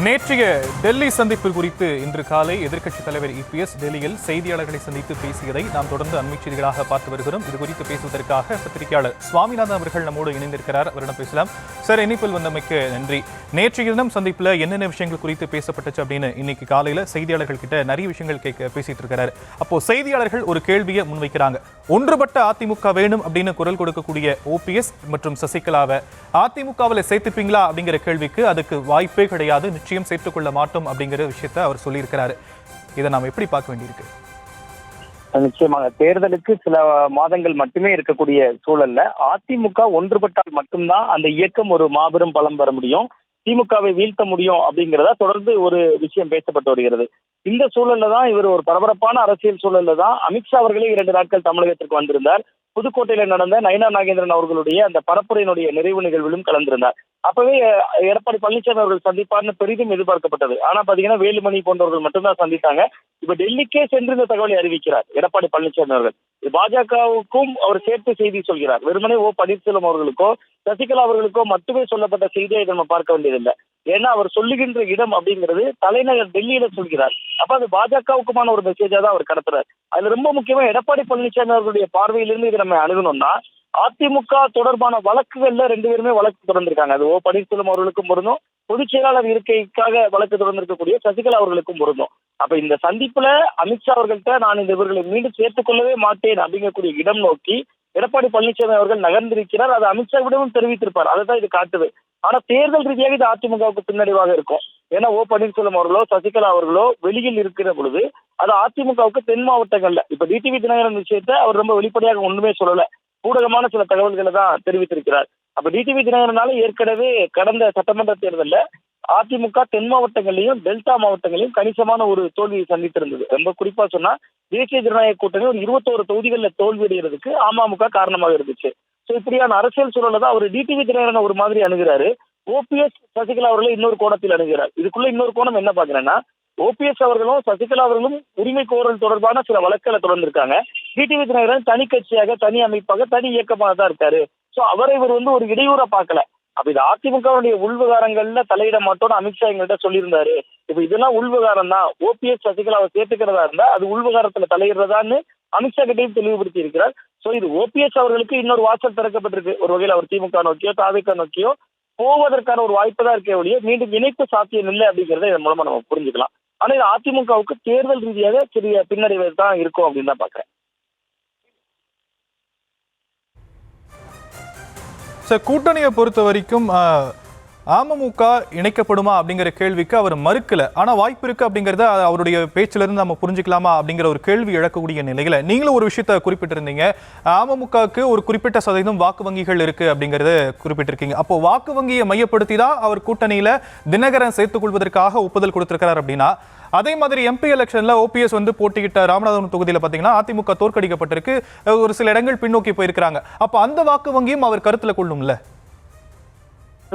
நேற்றைய டெல்லி சந்திப்பு குறித்து இன்று காலை எதிர்க்கட்சித் தலைவர் இபிஎஸ் டெல்லியில் செய்தியாளர்களை சந்தித்து பேசியதை நாம் தொடர்ந்து அண்மை செய்திகளாக பார்த்து வருகிறோம். இது குறித்து பேசுவதற்காக பத்திரிகையாளர் சுவாமிநாதன் அவர்கள் நம்மோடு இணைந்திருக்கிறார். அவரிடம் பேசலாம். சார், இணைப்பில் வந்தமைக்கு நன்றி. நேற்றைய தினம் சந்திப்புல என்னென்ன விஷயங்கள் குறித்து பேசப்பட்டுச்சு அப்படின்னு இன்னைக்கு காலையில செய்தியாளர்கள் கிட்ட நிறைய விஷயங்கள் பேசிட்டு இருக்கிறாரு. அப்போ செய்தியாளர்கள் ஒரு கேள்வியை முன்வைக்கிறாங்க. ஒன்றுபட்ட அதிமுக வேணும் அப்படின்னு குரல் கொடுக்கக்கூடிய ஓபிஎஸ் மற்றும் சசிகலாவை அதிமுகவில் சேர்த்துப்பீங்களா அப்படிங்கிற கேள்விக்கு அதுக்கு வாய்ப்பே கிடையாது, நிச்சயம் சேர்த்துக்கொள்ள மாட்டோம் அப்படிங்கிற விஷயத்தை அவர் சொல்லியிருக்கிறாரு. இதை நாம் எப்படி பார்க்க வேண்டியிருக்கு? நிச்சயமாக தேர்தலுக்கு சில மாதங்கள் மட்டுமே இருக்கக்கூடிய சூழல்ல அதிமுக ஒன்றுபட்டால் மட்டும்தான் அந்த இயக்கம் ஒரு மாபெரும் பலம் பெற முடியும், திமுகவை வீழ்த்த முடியும் அப்படிங்கிறதா தொடர்ந்து ஒரு விஷயம் பேசப்பட்டு வருகிறது. இந்த சூழல்ல தான் இவர் ஒரு பரபரப்பான அரசியல் சூழல்ல தான் அமித்ஷா அவர்களே 2 நாட்கள் தமிழகத்திற்கு வந்திருந்தார். புதுக்கோட்டையில நடந்த நயினா நாகேந்திரன் அவர்களுடைய அந்த பரப்புரையினுடைய நிறைவு நிகழ்விலும் கலந்திருந்தார். அப்பவே எடப்பாடி பழனிசாமி அவர்கள் சந்திப்பார்னு பெரிதும் எதிர்பார்க்கப்பட்டது. ஆனா பாத்தீங்கன்னா வேலுமணி போன்றவர்கள் மட்டும்தான் சந்தித்தாங்க. இப்ப டெல்லிக்கே சென்று இந்த தகவலை அறிவிக்கிறார் எடப்பாடி பழனிசாமி அவர்கள். பாஜகவுக்கும் அவர் சேர்த்து செய்தி சொல்கிறார். வெறுமனே பன்னீர்செல்வம் அவர்களுக்கோ சசிகலா அவர்களுக்கோ மட்டுமே சொல்லப்பட்ட செய்தியை நம்ம பார்க்க வேண்டியதில்லை. ஏன்னா அவர் சொல்லுகின்ற இடம் அப்படிங்கிறது தலைநகர் டெல்லியில சொல்கிறார். அப்ப அது பாஜகவுக்குமான ஒரு மெசேஜா தான் அவர் கடத்துறாரு. அதுல ரொம்ப முக்கியமா எடப்பாடி பழனிசாமி அவர்களுடைய பார்வையிலிருந்து இதை நம்ம அணுகணும்னா, அதிமுக தொடர்பான வழக்குகள்ல 2 பேருமே வழக்கு தொடர்ந்திருக்காங்க. அது பன்னீர்செல்வம் அவர்களுக்கும் பொருந்தும், பொதுச் செயலாளர் இருக்கைக்காக வழக்கு தொடர்ந்திருக்கக்கூடிய சசிகலா அவர்களுக்கும் பொருந்தும். அப்ப இந்த சந்திப்புல அமித்ஷா அவர்கள்ட்ட நான் இந்த இவர்களை மீண்டும் சேர்த்துக் கொள்ளவே மாட்டேன் அப்படிங்கக்கூடிய இடம் நோக்கி எடப்பாடி பழனிசாமி அவர்கள் நகர்ந்திருக்கிறார். அது அமித்ஷாவிடமும் தெரிவித்திருப்பார். அதைதான் இது காட்டுது. ஆனா தேர்தல் ரீதியாக இது அதிமுகவுக்கு பின்னடைவாக இருக்கும். ஏன்னா பன்னீர்செல்வம் அவர்களோ சசிகலா அவர்களோ வெளியில் இருக்கிற பொழுது அது அதிமுகவுக்கு தென் மாவட்டங்கள்ல இப்ப டிடிவி தினகரன் விஷயத்த அவர் ரொம்ப வெளிப்படையாக ஒண்ணுமே சொல்லல, ஊடகமான சில தகவல்களை தான் தெரிவித்திருக்கிறார். அப்ப டிடிவி தினகரனால ஏற்கனவே கடந்த சட்டமன்ற தேர்தலில் அதிமுக தென் மாவட்டங்களையும் டெல்டா மாவட்டங்களையும் கணிசமான ஒரு தோல்வியை சந்தித்திருந்தது. ரொம்ப குறிப்பா சொன்னா தேசிய ஜனநாயக கூட்டணி ஒரு 21 தொகுதிகளில் தோல்வியடைகிறதுக்கு அமமுக காரணமாக இருந்துச்சு. சோ இப்படியான அரசியல் சூழல தான் அவர் டிடிவி தினகரன் ஒரு மாதிரி அணுகிறாரு. ஓபிஎஸ் சசிகலா அவர்களை இன்னொரு கோணத்தில் அணுகிறார். இதுக்குள்ள இன்னொரு கோணம் என்ன பாக்குறேன்னா, ஓபிஎஸ் அவர்களும் சசிகலா அவர்களும் உரிமை கோரல் தொடர்பான சில வழக்குகளை தொடர்ந்திருக்காங்க. டிடிவி தினகரன் தனி கட்சியாக, தனி அமைப்பாக, தனி இயக்கமாக தான் இருக்காரு. சோ அவரை இவர் ஒரு இடையூறா பார்க்கல. அப்ப இது அதிமுகவுடைய உள்விகாரங்கள்ல தலையிட மாட்டோம்னு அமித்ஷா எங்கள்கிட்ட சொல்லியிருந்தாரு. இப்ப இதெல்லாம் உள்விகாரம் தான், ஓபிஎஸ் சசிகலாவை சேர்த்துக்கிறதா இருந்தா அது உள்விகாரத்துல தலையிடுறதான்னு அமித்ஷா கிட்டையும் தெளிவுபடுத்தி இருக்கிறார். சோ இது ஓபிஎஸ் அவர்களுக்கு இன்னொரு வாசல் திறக்கப்பட்டிருக்கு. ஒரு வகையில் அவர் திமுக நோக்கியோ தாவேக நோக்கியோ போவதற்கான ஒரு வாய்ப்பு தான் இருக்கே ஒழிய மீண்டும் இணைப்பு சாத்தியம் இல்லை அப்படிங்கறத இதன் மூலமா நம்ம புரிஞ்சுக்கலாம். ஆனா இது அதிமுகவுக்கு தேர்தல் ரீதியாக சிறிய பின்னடைவு தான் இருக்கும் அப்படின்னு தான் பாக்குறேன். சார், கூட்டணியை பொறுத்த வரைக்கும் அமமுக இணைக்கப்படுமா அப்படிங்கிற கேள்விக்கு அவர் மறுக்கல. ஆனா வாய்ப்பு இருக்கு அப்படிங்கறத அவருடைய பேச்சில இருந்து நம்ம புரிஞ்சுக்கலாமா அப்படிங்கிற ஒரு கேள்வி எழக்கூடிய நிலையில நீங்களும் ஒரு விஷயத்த குறிப்பிட்டிருந்தீங்க. அமமுகவுக்கு ஒரு குறிப்பிட்ட சதவீதம் வாக்கு வங்கிகள் இருக்கு அப்படிங்கறத குறிப்பிட்டிருக்கீங்க. அப்போ வாக்கு வங்கியை மையப்படுத்தி தான் அவர் கூட்டணியில தினகரன் சேர்த்துக் கொள்வதற்காக ஒப்புதல் கொடுத்திருக்கிறார் அப்படின்னா, அதே மாதிரி எம்பி எலெக்ஷன்ல ஓபிஎஸ் போட்டியிட்ட ராமநாதபுரம் தொகுதியில பாத்தீங்கன்னா அதிமுக தோற்கடிக்கப்பட்டிருக்கு, ஒரு சில இடங்கள் பின்னோக்கி போயிருக்கிறாங்க. அப்ப அந்த வாக்கு வங்கியும் அவர் கருத்துல கொள்ளும்ல?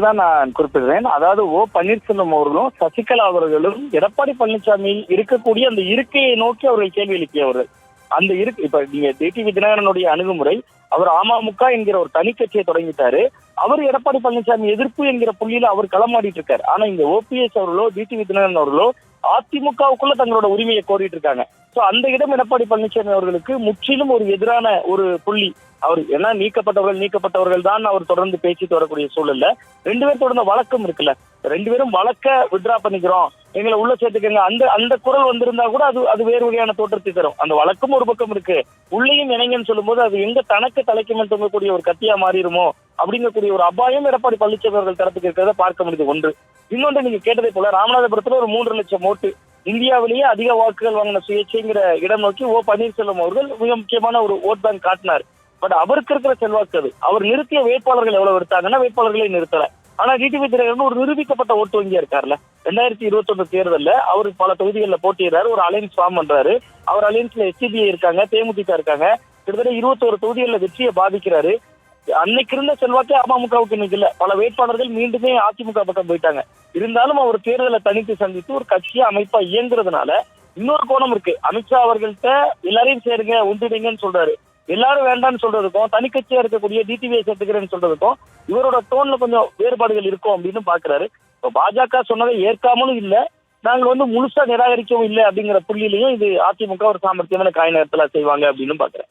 தான் நான் குறிப்பிடுறேன். அதாவது பன்னீர்செல்வம் அவர்களும் சசிகலா அவர்களும் எடப்பாடி பழனிசாமி இருக்கக்கூடிய அந்த இருக்கையை நோக்கி அவர்கள் கேள்வி எழுப்பியவர்கள். அந்த இப்ப நீங்க டிடிவி தினகரனுடைய அணுகுமுறை, அவர் அமமுக என்கிற ஒரு தனி கட்சியை தொடங்கிட்டாரு. அவர் எடப்பாடி பழனிசாமி எதிர்ப்பு என்கிற புள்ளியில அவர் களமாடிட்டு இருக்காரு. ஆனா இங்க ஓபிஎஸ் அவர்களோ டிடிவி தினகரன் அவர்களோ அதிமுகவுக்குள்ள தங்களோட உரிமையை கோரிட்டு இருக்காங்க. சோ அந்த இடம் எடப்பாடி பழனிசாமி அவர்களுக்கு முற்றிலும் ஒரு எதிரான ஒரு புள்ளி. அவர் ஏன்னா நீக்கப்பட்டவர்கள் தான் அவர் தொடர்ந்து பேசிட்டு வரக்கூடிய சூழல்ல 2 பேர் தொடர்ந்த வழக்கம் இருக்குல்ல, 2 பேரும் வழக்க வித்ரா பண்ணிக்கிறோம், எங்களை உள்ள சேர்த்துக்கங்க, அந்த குரல் வந்திருந்தா கூட அது வேறு வகையான தோற்றத்தை தரும். அந்த வழக்கம் ஒரு பக்கம் இருக்கு, உள்ளேயும் இணைங்கன்னு சொல்லும் போது அது எங்க தனக்கு தலைக்குமேல் தொங்கக்கூடிய ஒரு கத்தியா மாறிடுமோ அப்படிங்கக்கூடிய ஒரு அபாயம் எடப்பாடி பழனிசாமி அவர்கள் தரத்துக்கு இருக்கிறத பார்க்க முடியுது. ஒன்று. இன்னொன்று, நீங்க கேட்டதை போல ராமநாதபுரத்துல ஒரு 3 லட்சம் ஓட்டு, இந்தியாவிலேயே அதிக வாக்குகள் வாங்கின சுயேட்சைங்கிற இடம் நோக்கி பன்னீர்செல்வம் அவர்கள் மிக முக்கியமான ஒரு ஓட் பேங்க் காட்டினார். பட் அவருக்கு இருக்கிற செல்வாக்கு அது. அவர் நிறுத்திய வேட்பாளர்கள் எவ்வளவு எடுத்தாங்கன்னா வேட்பாளர்களை நிறுத்தல. ஆனா டிடிவி தினகரன் ஒரு நிரூபிக்கப்பட்ட ஓட்டு வங்கியா இருக்காருல்ல. 2021 தேர்தலில் அவர் பல தொகுதிகளில் போட்டியிடுறாரு, ஒரு அலையன்ஸ் ஃபார்ம் பண்றாரு. அவர் அலையன்ஸ்ல எஸ்டிபிஐ இருக்காங்க, தேமுதிக இருக்காங்க, கிட்டத்தட்ட 21 தொகுதிகளில் வெற்றியை பாதிக்கிறாரு. அன்னைக்கு இருந்த செல்வாக்கே அமமுகவுக்கு இன்னைக்கு இல்ல. பல வேட்பாளர்கள் மீண்டுமே அதிமுக பக்கம் போயிட்டாங்க. இருந்தாலும் அவர் தேர்தலை தனித்து சந்தித்து ஒரு கட்சியா அமைப்பா இயங்குறதுனால இன்னொரு கோணம் இருக்கு. அமித்ஷா அவர்கள்ட்ட எல்லாரையும் சேருங்க, ஒன்றிணைங்கன்னு சொல்றாரு. எல்லாரும் வேண்டாம்னு சொல்றதுக்கும் தனி கட்சியா இருக்கக்கூடிய டிடிவியை சேர்த்துக்கிறேன்னு சொல்றதுக்கும் இவரோட டோன்ல கொஞ்சம் வேறுபாடுகள் இருக்கும் அப்படின்னு பாக்குறாரு. இப்போ பாஜக சொன்னதை ஏற்காமலும் இல்லை, நாங்கள் முழுசா நிராகரிக்கவும் இல்லை அப்படிங்கிற புள்ளியிலையும் இது அதிமுக ஒரு சாமர்த்தியமான காய் நேரத்துல செய்வாங்க அப்படின்னு பாக்குறேன்.